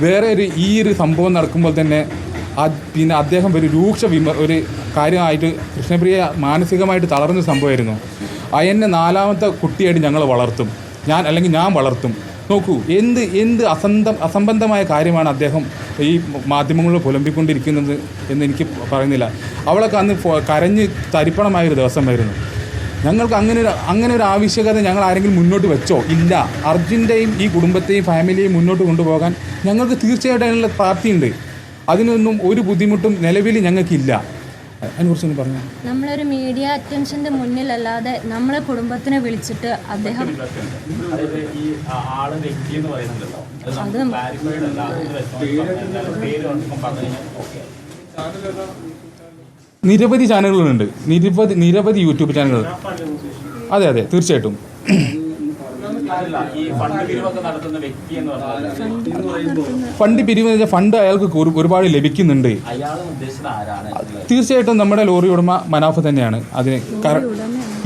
വേറെ ഈ ഒരു സംഭവം നടക്കുമ്പോൾ തന്നെ പിന്നെ അദ്ദേഹം ഒരു ഒരു കാര്യമായിട്ട് കൃഷ്ണപ്രിയ മാനസികമായിട്ട് തളർന്ന സംഭവമായിരുന്നു. അയന്നെ 4ാമത്തെ കുട്ടിയായിട്ട് ഞങ്ങൾ വളർത്തും, ഞാൻ വളർത്തും. നോക്കൂ, എന്ത് അസംബന്ധമായ കാര്യമാണ് അദ്ദേഹം ഈ മാധ്യമങ്ങളിൽ പുലമ്പിക്കൊണ്ടിരിക്കുന്നത് എന്ന് എനിക്ക് പറയുന്നില്ല. അവളൊക്കെ അന്ന് കരഞ്ഞ് തരിപ്പണമായൊരു ദിവസമായിരുന്നു. ഞങ്ങൾക്ക് അങ്ങനെ ഒരു ആവശ്യകത ഞങ്ങൾ ആരെങ്കിലും മുന്നോട്ട് വെച്ചോ? ഇല്ല. അർജുൻ്റെയും ഈ കുടുംബത്തെയും ഫാമിലിയെയും മുന്നോട്ട് കൊണ്ടുപോകാൻ ഞങ്ങൾക്ക് തീർച്ചയായിട്ടും അതിനുള്ള പ്രാപ്തിയുണ്ട്. അതിനൊന്നും ഒരു ബുദ്ധിമുട്ടും നിലവിൽ ഞങ്ങൾക്കില്ല. അതിനെക്കുറിച്ചൊന്ന് പറഞ്ഞു. നമ്മളൊരു മീഡിയ അറ്റൻഷൻ്റെ മുന്നിലല്ലാതെ നമ്മളെ കുടുംബത്തിനെ വിളിച്ചിട്ട് അദ്ദേഹം നിരവധി ചാനലുകളുണ്ട്, നിരവധി യൂട്യൂബ് ചാനലുകൾ. അതെ തീർച്ചയായിട്ടും. ഫണ്ട് പിരിവ് ഫണ്ട് അയാൾക്ക് ഒരുപാട് ലഭിക്കുന്നുണ്ട്. തീർച്ചയായിട്ടും നമ്മുടെ ലോറി ഉടമ മനാഫ് തന്നെയാണ്. അതിന്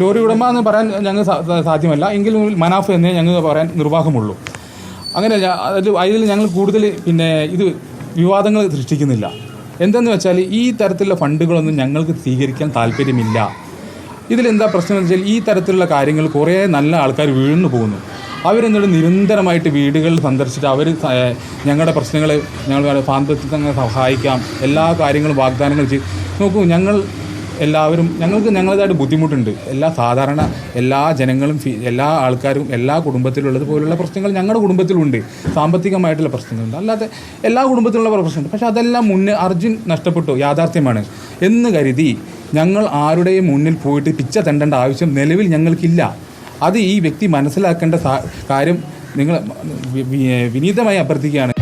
ലോറി ഉടമ എന്ന് പറയാൻ ഞങ്ങൾ സാധ്യമല്ല, എങ്കിലും മനാഫ് എന്നേ ഞങ്ങൾക്ക് പറയാൻ നിർവാഹമുള്ളൂ. അങ്ങനെ അതിൽ ഞങ്ങൾ കൂടുതൽ ഇത് വിവാദങ്ങൾ സൃഷ്ടിക്കുന്നില്ല. എന്തെന്ന് വെച്ചാൽ ഈ തരത്തിലുള്ള ഫണ്ടുകളൊന്നും ഞങ്ങൾക്ക് സ്വീകരിക്കാൻ താല്പര്യമില്ല. ഇതിലെന്താ പ്രശ്നം എന്ന് വെച്ചാൽ ഈ തരത്തിലുള്ള കാര്യങ്ങൾ കുറേ നല്ല ആൾക്കാർ വീഴ്ന്നു പോകുന്നു. അവരെന്നോട് നിരന്തരമായിട്ട് വീടുകളിൽ സന്ദർശിച്ചിട്ട് അവർ ഞങ്ങളുടെ പ്രശ്നങ്ങൾ ഞങ്ങളുടെ സാമ്പത്തികങ്ങൾ സഹായിക്കാം, എല്ലാ കാര്യങ്ങളും വാഗ്ദാനങ്ങൾ നോക്കൂ. ഞങ്ങൾക്ക് ഞങ്ങളുടേതായിട്ട് ബുദ്ധിമുട്ടുണ്ട്. എല്ലാ ജനങ്ങളും എല്ലാ ആൾക്കാരും എല്ലാ കുടുംബത്തിലുള്ളത് പോലുള്ള പ്രശ്നങ്ങൾ ഞങ്ങളുടെ കുടുംബത്തിലുണ്ട്. സാമ്പത്തികമായിട്ടുള്ള പ്രശ്നങ്ങളുണ്ട്, അല്ലാതെ എല്ലാ കുടുംബത്തിലുള്ള പ്രശ്നമുണ്ട്. പക്ഷേ അതെല്ലാം മുന്നേ അർജുൻ നഷ്ടപ്പെട്ടു, യാഥാർത്ഥ്യമാണ് എന്ന് കരുതി ഞങ്ങൾ ആരുടെയും മുന്നിൽ പോയിട്ട് പിച്ച തെണ്ടേണ്ട ആവശ്യം നിലവിൽ ഞങ്ങൾക്കില്ല. അത് ഈ വ്യക്തി മനസ്സിലാക്കേണ്ട കാര്യം നിങ്ങൾ വിനീതമായി അഭ്യർത്ഥിക്കുകയാണ്.